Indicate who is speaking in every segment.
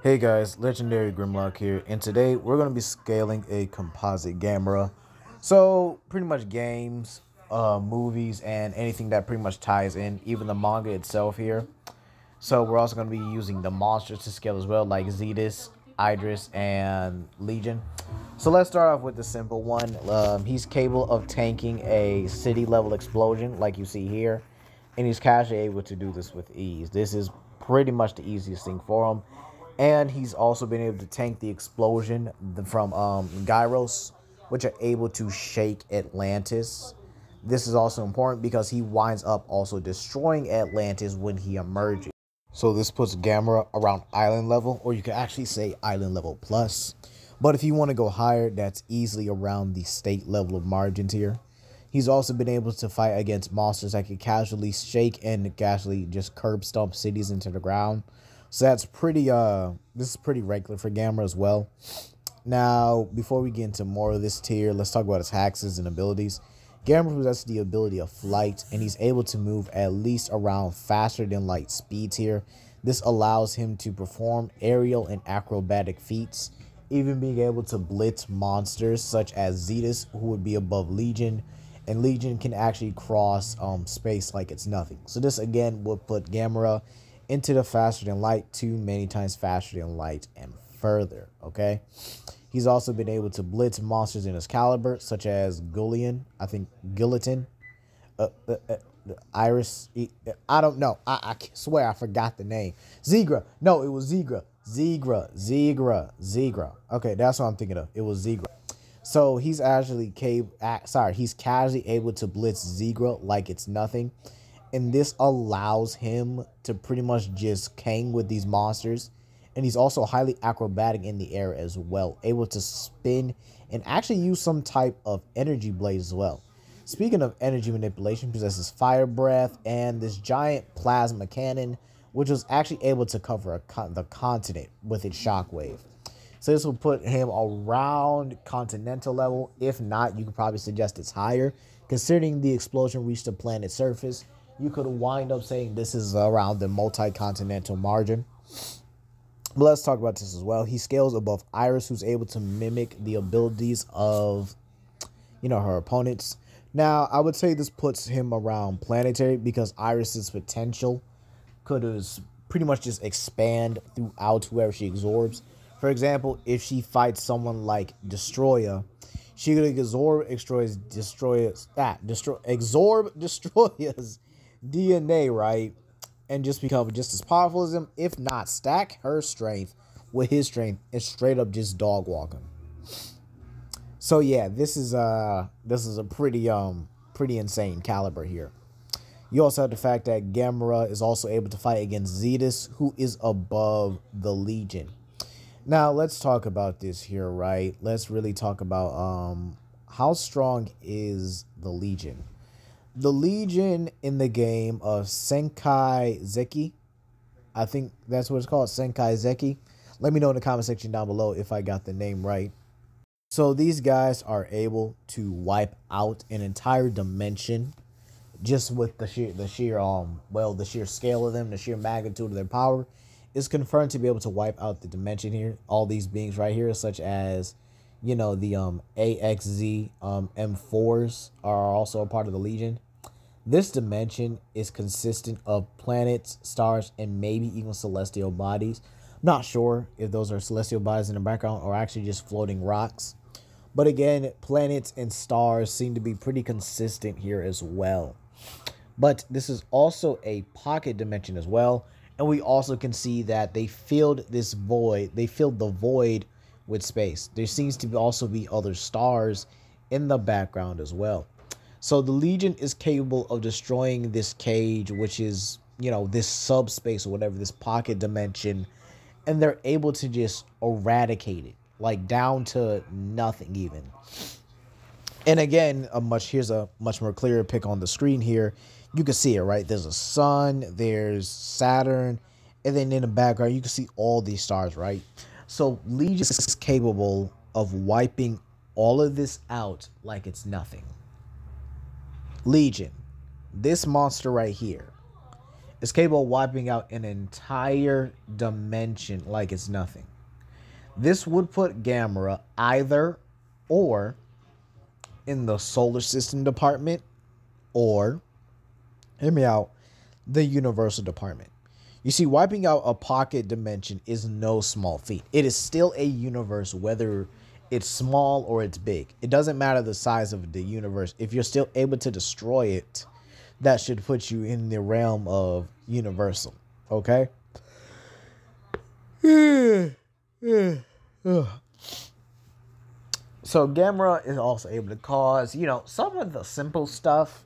Speaker 1: Hey guys, Legendary Grimlock here, and today we're going to be scaling a composite Gamera. So, pretty much games, movies, and anything that pretty much ties in, even the manga itself here. So, we're also going to be using the monsters to scale as well, like Zetus, Idris, and Legion. So, let's start off with the simple one. He's capable of tanking a city-level explosion, like you see here, and he's casually able to do this with ease. This is pretty much the easiest thing for him. And he's also been able to tank the explosion from Gyros, which are able to shake Atlantis. This is also important because he winds up also destroying Atlantis when he emerges. So this puts Gamera around island level, or you could actually say island level plus. But if you want to go higher, that's easily around the state level of margins here. He's also been able to fight against monsters that can casually shake and casually just curb stomp cities into the ground. So that's pretty this is pretty regular for Gamera as well. Now, before we get into more of this tier, let's talk about his hacks and abilities. Gamera possesses the ability of flight, and he's able to move at least around faster than light speeds here. This allows him to perform aerial and acrobatic feats, even being able to blitz monsters such as Zetus, who would be above Legion, and Legion can actually cross space like it's nothing. So this again would put Gamera into the faster than light, too many times faster than light and further. Okay, he's also been able to blitz monsters in his caliber, such as Gilliton, Iris. I don't know. I swear I forgot the name. Zegra. No, it was Zegra. Zegra. Okay, that's what I'm thinking of. It was Zegra. So he's actually he's casually able to blitz Zegra like it's nothing. And this allows him to pretty much just hang with these monsters. And he's also highly acrobatic in the air as well, able to spin and actually use some type of energy blade as well. Speaking of energy manipulation, possesses fire breath and this giant plasma cannon, which was actually able to cover the continent with its shockwave. So this will put him around continental level. If not, you could probably suggest it's higher. Considering the explosion reached the planet's surface, you could wind up saying this is around the multi-continental margin. But let's talk about this as well. He scales above Iris, who's able to mimic the abilities of, her opponents. Now, I would say this puts him around planetary because Iris's potential could pretty much just expand throughout whoever she absorbs. For example, if she fights someone like Destroyer, she could absorb Destroyer's DNA, right? And just become just as powerful as him. If not, stack her strength with his strength and straight up just dog walk him. So yeah, this is a pretty insane caliber here. You also have the fact that Gamera is also able to fight against Zetus, who is above the Legion. Now let's talk about this here, right? Let's really talk about how strong is the Legion. The Legion in the game of Senkai Zeki, I think that's what it's called, Senkai Zeki. Let me know in the comment section down below if I got the name right. So these guys are able to wipe out an entire dimension just with the sheer scale of them, the sheer magnitude of their power is confirmed to be able to wipe out the dimension here. All these beings right here, such as the AXZ M4s are also a part of the Legion. This dimension is consistent of planets, stars, and maybe even celestial bodies. Not sure if those are celestial bodies in the background or actually just floating rocks. But again, planets and stars seem to be pretty consistent here as well. But this is also a pocket dimension as well. And we also can see that they filled this void. They filled the void with space. There seems to also be other stars in the background as well. So the Legion is capable of destroying this cage, which is, this subspace or whatever, this pocket dimension. And they're able to just eradicate it, like down to nothing even. And again, here's a much more clearer pic on the screen here. You can see it, right? There's a sun, there's Saturn, and then in the background, you can see all these stars, right? So Legion is capable of wiping all of this out like it's nothing. Legion, this monster right here, is capable of wiping out an entire dimension like it's nothing. This would put Gamera either or in the solar system department or, hear me out, the universal department. You see, wiping out a pocket dimension is no small feat. It is still a universe, whether it's small or it's big. It doesn't matter the size of the universe. If you're still able to destroy it, that should put you in the realm of universal. Okay? So Gamera is also able to cause, some of the simple stuff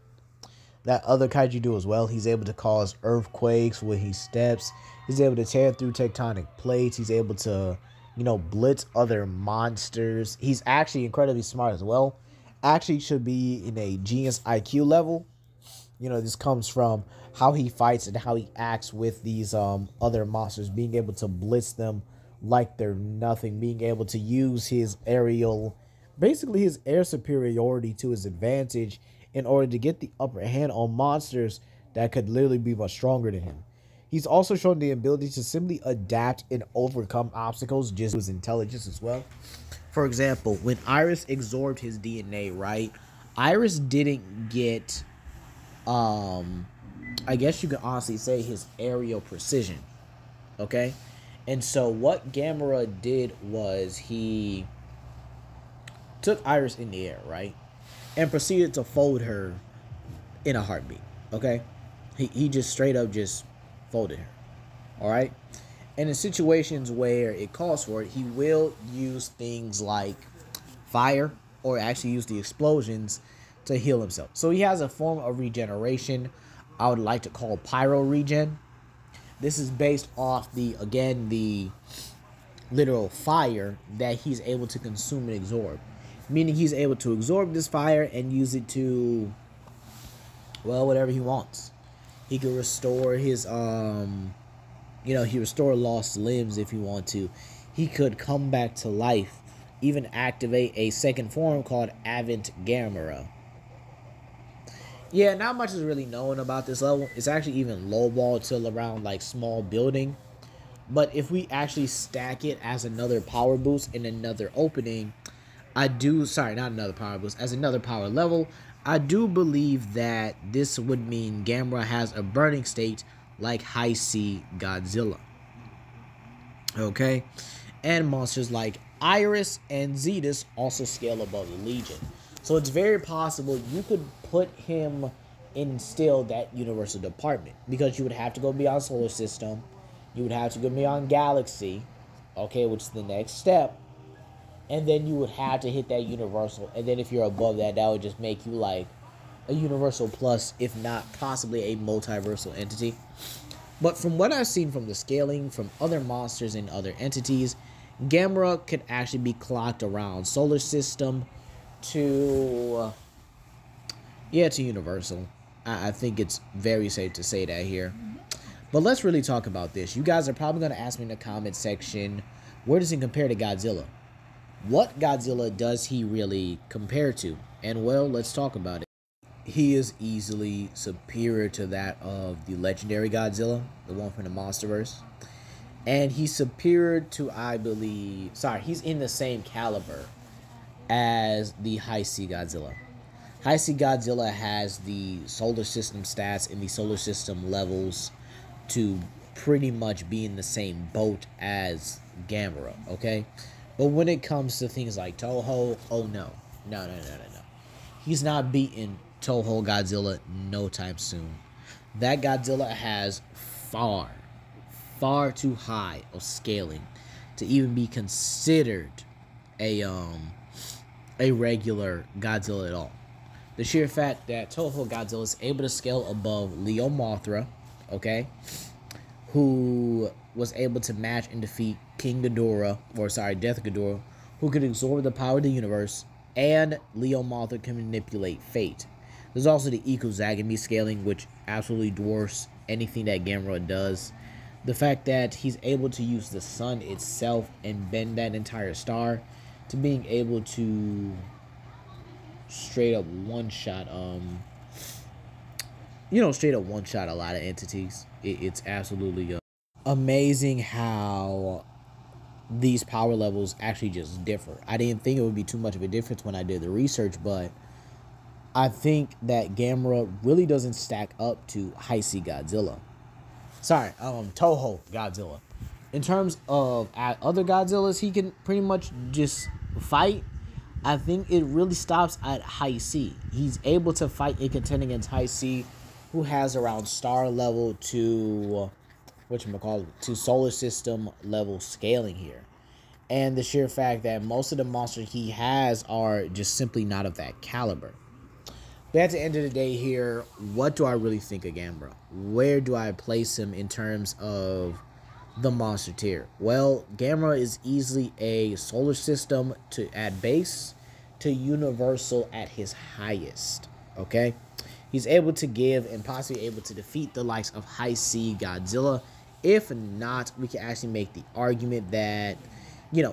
Speaker 1: that other kaiju do as well. He's able to cause earthquakes when he steps. He's able to tear through tectonic plates. He's able to, blitz other monsters. He's actually incredibly smart as well. Actually should be in a genius IQ level. This comes from how he fights and how he acts with these other monsters, being able to blitz them like they're nothing, being able to use his basically his air superiority to his advantage in order to get the upper hand on monsters that could literally be much stronger than him. He's also shown the ability to simply adapt and overcome obstacles just with his intelligence as well. For example, when Iris absorbed his DNA, right? Iris didn't get, I guess you could honestly say, his aerial precision. Okay? And so what Gamera did was he took Iris in the air, right? And proceeded to fold her in a heartbeat. Okay? He just straight up just folded her. Alright? And in situations where it calls for it, he will use things like fire or actually use the explosions to heal himself. So he has a form of regeneration I would like to call pyro regen. This is based off the literal fire that he's able to consume and absorb. Meaning he's able to absorb this fire and use it to, well, whatever he wants. He could restore his, he restore lost limbs if he want to. He could come back to life, even activate a second form called Avant Gamera. Yeah, not much is really known about this level. It's actually even lowballed till around like small building. But if we actually stack it as another power boost in another opening, not another power boost, as another power level, I do believe that this would mean Gamera has a burning state like High C Godzilla. Okay? And monsters like Iris and Zetus also scale above the Legion. So it's very possible you could put him in still that universal department, because you would have to go beyond solar system. You would have to go beyond galaxy, okay, which is the next step. And then you would have to hit that universal. And then if you're above that, that would just make you like a universal plus, if not possibly a multiversal entity. But from what I've seen from the scaling from other monsters and other entities, Gamera could actually be clocked around solar system to universal. I think it's very safe to say that here. But let's really talk about this. You guys are probably going to ask me in the comment section, where does he compare to Godzilla? What Godzilla does he really compare to? And well, let's talk about it. He is easily superior to that of the legendary Godzilla, the one from the Monsterverse. And he's superior to, he's in the same caliber as the High C Godzilla. High C Godzilla has the solar system stats and the solar system levels to pretty much be in the same boat as Gamera, okay? But when it comes to things like Toho, oh no. No. He's not beating Toho Godzilla no time soon. That Godzilla has far too high of scaling to even be considered a regular Godzilla at all. The sheer fact that Toho Godzilla is able to scale above Leo Mothra, okay, who was able to match and defeat Death Ghidorah, who could absorb the power of the universe, and Leo Mothra can manipulate fate. There's also the Ikuzagami scaling, which absolutely dwarfs anything that Gamera does. The fact that he's able to use the sun itself and bend that entire star to being able to straight up one-shot straight up one-shot a lot of entities. It's absolutely amazing how these power levels actually just differ. I didn't think it would be too much of a difference when I did the research, but I think that Gamera really doesn't stack up to Heisei Godzilla. Sorry, Toho Godzilla. In terms of other Godzillas he can pretty much just fight, I think it really stops at Heisei. He's able to fight and contend against Heisei, who has around star level to to solar system level scaling here. And the sheer fact that most of the monsters he has are just simply not of that caliber. But at the end of the day here, what do I really think of Gamera? Where do I place him in terms of the monster tier? Well, Gamera is easily a solar system at base to universal at his highest. Okay? He's able to give and possibly able to defeat the likes of Heisei Godzilla. If not, we can actually make the argument that,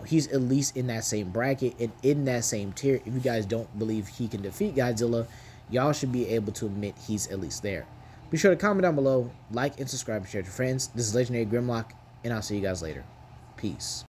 Speaker 1: he's at least in that same bracket and in that same tier. If you guys don't believe he can defeat Godzilla, y'all should be able to admit he's at least there. Be sure to comment down below, like and subscribe and share with your friends. This is Legendary Grimlock, and I'll see you guys later. Peace.